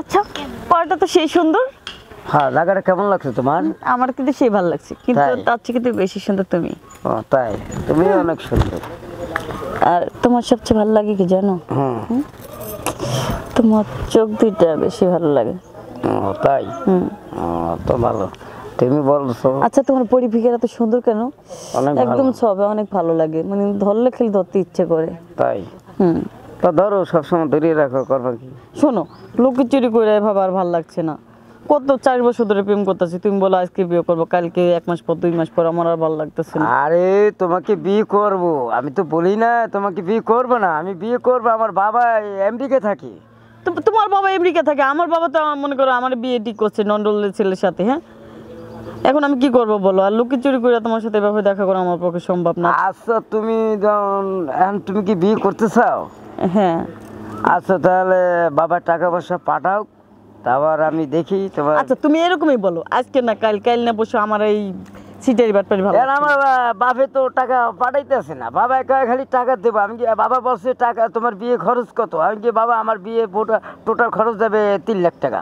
আচ্ছা, পরটা তো সেই সুন্দর। হ্যাঁ, জায়গাটা কেমন লাগছে তোমার? আমার কিন্তু সেই ভালো লাগছে, কিন্তু তার থেকে কিন্তু বেশি সুন্দর তুমি। ও তাই? তুমি অনেক সুন্দর। আর তোমার সবচেয়ে ভালো লাগে কি জানো? হুম। তোমার চোখ দুইটা বেশি ভালো লাগে। ও তাই? তো ভালো। তুমি বলছো। আচ্ছা, তোমার পরিফিকেরা তো সুন্দর কেন? অনেক একদম ছবে অনেক ভালো লাগে, মানে ধরলে খেলে ধরতে ইচ্ছে করে। তাই? তা ধরো, সবসময় ধরিয়ে রাখো, করবা কি? শোনো, লোকে চুরি করে ভাবা আর ভালো লাগছে না। কত 4 বছর ধরে প্রেম করতেছি, তুমি বলো আজকে বিয়ে করবো, কালকে 1 মাস পর 2 মাস পর, আমার আর ভালো লাগতেছে না। আরে তোমাকে বিয়ে করব, আমি তো বলি না তোমাকে বিয়ে করব না, আমি বিয়ে করব। আমার বাবা আমেরিকা থাকে। তো তোমার বাবা আমেরিকা থাকে, আমার বাবা তো মনে করো আমার বিয়ে ঠিক করছে নন্ডলের ছেলের সাথে। হ্যাঁ, এখন আমি কি করব বলো? আর লুকি চুরি করে তোমার সাথে এভাবে দেখা করা আমার পক্ষে সম্ভব না। আচ্ছা, তুমি এখন তুমি কি বিয়ে করতে চাও? হ্যাঁ। আচ্ছা, তাহলে বাবার টাকা পয়সা পাঠাও, তারপর আমি দেখি তোমার। আচ্ছা, তুমি এরকমই বলো, আজকে না কাল, কাল না পরশু, আমার এই সিটের ব্যাপারে ভালো। আমার বাপে তো টাকা পাঠাইতেছে না, বাবা একা খালি টাকা দেবো। আমি কি, বাবা বলছে টাকা তোমার বিয়ে খরচ কত? আমি কি, বাবা আমার বিয়ে টোটাল খরচ যাবে 3 লাখ টাকা।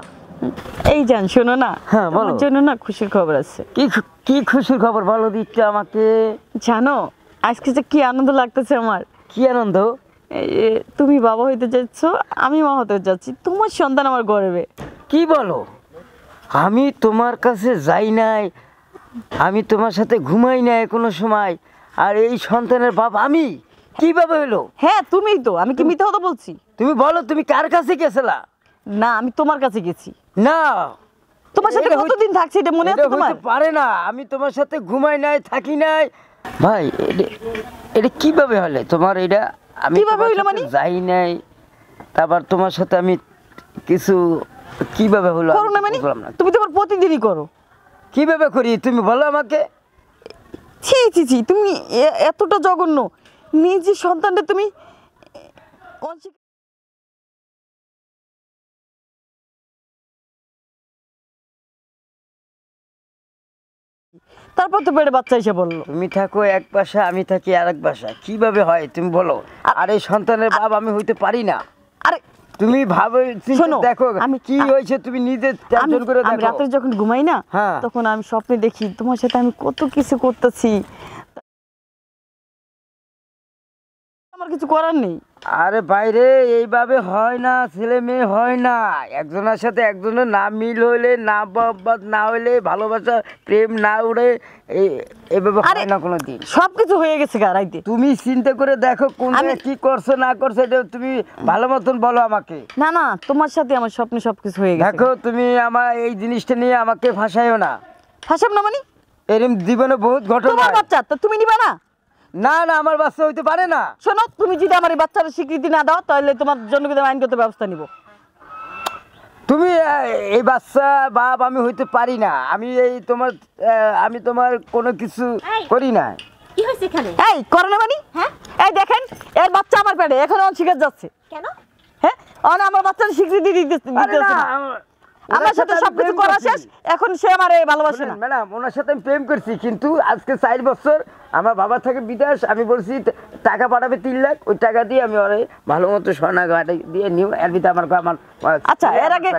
এই জান, শোনো না, হ্যাঁ, বলো। আমার জন্য না খুশির খবর আছে। কি খুশির খবর বলো দিচ্ছ আমাকে? জানো আজকে যে কি আনন্দ লাগতেছে আমার। কি আনন্দ? তুমি বাবা হইতে যাচ্ছ, আমি মা হতে যাচ্ছি, তোমার সন্তান আমার গর্বে। কি বলো? আমি তোমার কাছে যাই নাই, আমি তোমার সাথে ঘুমাই নাই কোনো সময়, আর এই সন্তানের বাপ আমি কিভাবে হলো? হ্যাঁ, তুমিই তো। আমি কি মিথ্যা কথা বলছি? তুমি বলো, তুমি কার কাছে গেছিলা? না, আমি তোমার কাছে গেছি। না, তোমার সাথে কতদিন থাকছি এটা মনে আছে তোমার? হতে পারে না, আমি তোমার সাথে ঘুমাই নাই, থাকি নাই। ভাই, এটা কিভাবে হলে তোমার? এটা আমি কিভাবে হইলো মানে? যাই নাই, তারপর তোমার সাথে আমি কিছু কিভাবে হলো? করো না মানে? তুমি তোমার প্রতিদিনই করো। কিভাবে করি তুমি বলো আমাকে? ছি ছি ছি, তুমি এতটা জঘন্য। নিজের সন্তানটা তুমি তারপর তো পেটে বাচ্চা এসে বললো। তুমি থাকো এক বাসা, আমি থাকি আরেক বাসা, কিভাবে হয় তুমি বলো? আর এই সন্তানের বাপ আমি হইতে পারি না। আরে তুমি ভাবে, শোনো, দেখো আমি কি হয়েছে, তুমি নিজে টেনশন করে আমি দেখো। রাতে যখন ঘুমাই না, তখন আমি স্বপ্নে দেখি তোমার সাথে আমি কত কিছু করতেছি, আমার কিছু করার নেই। আরে বাইরে এইভাবে হয় না, ছেলে মেয়ে হয় না। একজনের সাথে একজনের না মিল হইলে, না মহব্বত না হইলে, ভালোবাসা প্রেম না উড়ে, এইভাবে হয় না কোনোদিন। সবকিছু হয়ে গেছে গারাইতে। তুমি চিন্তা করে দেখো কোন কি করছে না করছে, এটা তুমি ভালো মতন বলো আমাকে। না না, তোমার সাথে আমার স্বপ্নে সবকিছু হয়ে গেছে। দেখো, তুমি আমার এই জিনিসটা নিয়ে আমাকে ফাঁসাইও না। ফাঁসাব না মানে? এরকম জীবনে বহুত ঘটনা। তোমার বাচ্চা তো তুমি নিবা না? না না, আমার বাচ্চা হইতে পারে না। শোনো, তুমি যদি আমার এই বাচ্চার স্বীকৃতি না দাও, তাহলে তোমার জন্য কিন্তু আইনগত ব্যবস্থা নিব। তুমি এই বাচ্চা বাপ আমি হইতে পারি না। আমি তোমার কোনো কিছু করি না। কি হইছে এখানে? এই করো না মানে? হ্যাঁ, এই দেখেন, এর বাচ্চা আমার পেটে, এখন অন শিকার যাচ্ছে। কেন? হ্যাঁ, অন আমার বাচ্চার স্বীকৃতি দিতেছে না। আমার সাথে সবকিছু করা শেষ, এখন সে আমার ভালোবাসে না। ম্যাডাম, ওনার সাথে আমি প্রেম করছি, কিন্তু আজকে 4 বছর আমার বাবা থাকে বিদেশ। আমি বলছি টাকা পাঠাবে 3 লাখ, ওই টাকা দিয়ে আমি ওরে ভালো মতো সোনা গাড়ি দিয়ে নিও। এর ভিতরে আমার আচ্ছা, এর আগে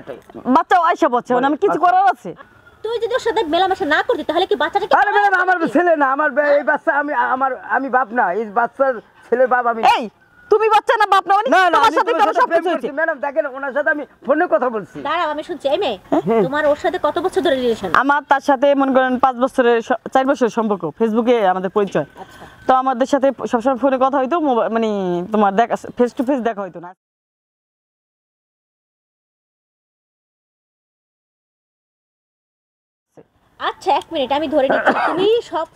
বাচ্চা আইসা বলছে, আমি কিছু করার আছে? তুই যদি ওর সাথে মেলামেশা না করতি তাহলে কি বাচ্চাটা কি? আরে ম্যাডাম, আমার ছেলে না, আমার এই বাচ্চা আমি বাপ না, এই বাচ্চার ছেলের বাপ আমি। এই তুমি বাচ্চা না বাপ না মানে? তোমার সাথে কেন সবকিছু হচ্ছে? ম্যাডাম দেখেন, ওনার সাথে আমি ফোনে কথা বলছি। দাঁড়াও, আমি শুনছি। এই মেয়ে, তোমার ওর সাথে কত বছর ধরে রিলেশন? আমার তার সাথে মনে করেন 4 বছরের সম্পর্ক। ফেসবুকে আমাদের পরিচয়। তো আমাদের সাথে সবসময় ফোনে কথা হইতো, মানে তোমার দেখা ফেস টু ফেস দেখা হইতো না। আচ্ছা, 1 মিনিট, আমি ধরে নিচ্ছি। তুমি সব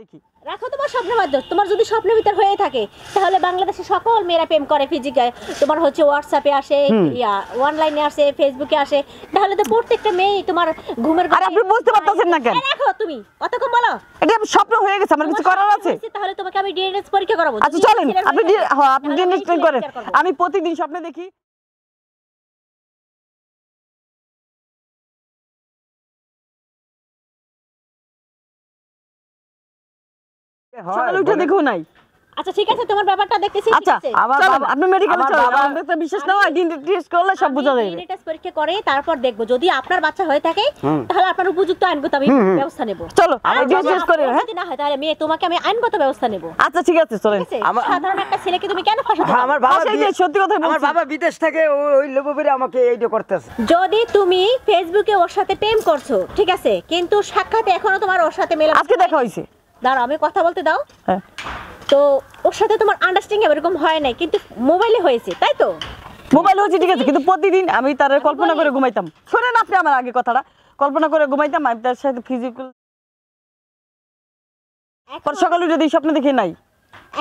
দেখি রাখো তোমার স্বপ্নের মাধ্যম। তোমার যদি স্বপ্নের ভিতর হয়ে থাকে, তাহলে বাংলাদেশে সকল মেয়েরা প্রেম করে ফিজিক্যাল। তোমার হচ্ছে হোয়াটসঅ্যাপে আসে, অনলাইনে আসে, ফেসবুকে আসে, তাহলে তো প্রত্যেকটা মেয়ে তোমার ঘুমের। আরে আপনি বুঝতে পারতেছেন না কেন? রাখো, তুমি অত কম বলো। এটা স্বপ্ন হয়ে গেছে, আমার কিছু করার আছে? তাহলে তোমাকে আমি ডিএনএ পরীক্ষা করাবো। আচ্ছা চলেন, আপনি ডিএনএ করেন। আমি প্রতিদিন স্বপ্নে দেখি। সকালে উঠে দেখো নাই? আচ্ছা ঠিক আছে, তোমার ব্যাপারটা দেখতেছি, ঠিক আচ্ছা আছে। আমার চলেন, বাবা- আপনি মেডিকেলে আমার চলেন, বাবা- আমাদের তো বিশ্বাস না হয় ডিএনএ টেস্ট করলে সব বোঝা আমি যাবে। DNA টেস্ট পরীক্ষা করে তারপর দেখবো, যদি আপনার বাচ্চা হয়ে থাকে তাহলে আপনার উপযুক্ত আইনগত আমি ব্যবস্থা নেব। চলো আর ডিএনএ যদি টেস্ট করে আপনার হ্যাঁ যদি না হয় তাহলে মেয়ে তোমাকে আমি আইনগত ব্যবস্থা নেব, আচ্ছা ঠিক আছে চলেন। ঠিক আছে? আমার- সাধারণ একটা ছেলেকে তুমি কেন ফাঁসাতে পারো? আমার বাবা সেই যে সত্যি কথাই আমার বলছি। বাবা বিদেশ থেকে ওই লোভ করে আমাকে এইটা করতেছে। যদি তুমি ফেসবুকে ওর সাথে প্রেম করছো, ঠিক আছে, কিন্তু সাক্ষাৎ এখনো তোমার ওর সাথে মেলা, আজকে দেখা হয়েছে। দাঁড়াও আমি কথা বলতে দাও। হ্যাঁ তো ওর সাথে তোমার আন্ডারস্ট্যান্ডিং এরকম হয় নাই, কিন্তু মোবাইলে হয়েছে, তাই তো? মোবাইল হচ্ছে ঠিক আছে, কিন্তু প্রতিদিন আমি তার কল্পনা করে ঘুমাইতাম। শোনেন আপনি আমার আগে কথাটা, কল্পনা করে ঘুমাইতাম আমি তার সাথে ফিজিক্যাল, পর সকালে যদি স্বপ্ন দেখি নাই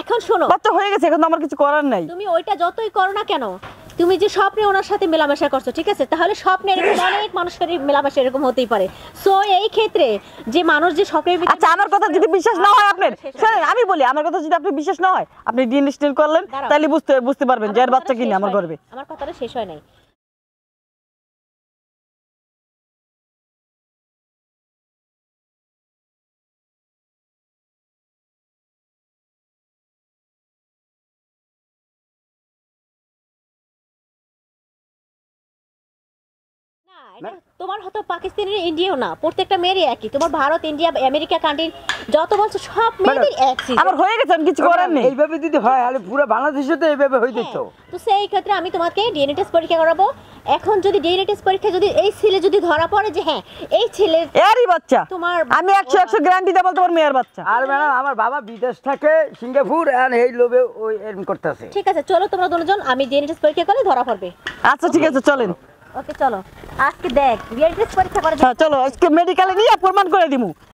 এখন শোনো, বাচ্চা হয়ে গেছে, এখন তো আমার কিছু করার নাই। তুমি ওইটা যতই করো না কেন, তুমি যে স্বপ্নে ওনার সাথে মেলামেশা করছো, ঠিক আছে, তাহলে স্বপ্নে এরকম অনেক মানুষের মেলামেশা এরকম হতেই পারে। সো এই ক্ষেত্রে যে মানুষ যে স্বপ্নের ভিতরে, আচ্ছা আমার কথা যদি বিশ্বাস না হয় আপনার, শোনেন আমি বলি, আমার কথা যদি আপনি বিশ্বাস না হয়, আপনি ডিএনএ টেস্ট করলেন, দাঁড়াও। তাহলে বুঝতে পারবেন যে এর বাচ্চা কিনে আমার গর্বে। আমার কথাটা শেষ হয় নাই। না, এটা তোমার হয়তো পাকিস্তানের ইন্ডিয়াও না, প্রত্যেকটা মেয়েরই একই। তোমার ভারত, ইন্ডিয়া, আমেরিকা কান্ট্রি যত বলছো সব মেয়েদের এক system। আমার হয়ে গেছে, আমি কিছু করার নেই। এইভাবে যদি হয় তাহলে পুরো বাংলাদেশে তো এইভাবে হয়ে যেত। হ্যাঁ, তো সেই ক্ষেত্রে আমি তোমাকে ডিএনএ টেস্ট পরীক্ষা করাবো। এখন যদি ডিএনএ টেস্ট পরীক্ষা যদি এই ছেলে যদি ধরা পড়ে যে হ্যাঁ এই ছেলের এরই বাচ্চা, তোমার আমি 100 গ্যারান্টি দেবো তোমার মেয়ের বাচ্চা। আর ম্যাডাম আমার বাবা বিদেশ থাকে সিঙ্গাপুর, আর এই লোভে ওই এরকম করতেছে। ঠিক আছে, চলো তোমরা দুজন, আমি ডিএনএ টেস্ট পরীক্ষা করলে ধরা পড়বে। আচ্ছা ঠিক আছে চলেন। ওকে চলো, আজকে দেখ ডিএনএ টেস্ট পরীক্ষা করে হ্যাঁ চলো, আজকে মেডিকেলে নিয়ে প্রমাণ করে দিমু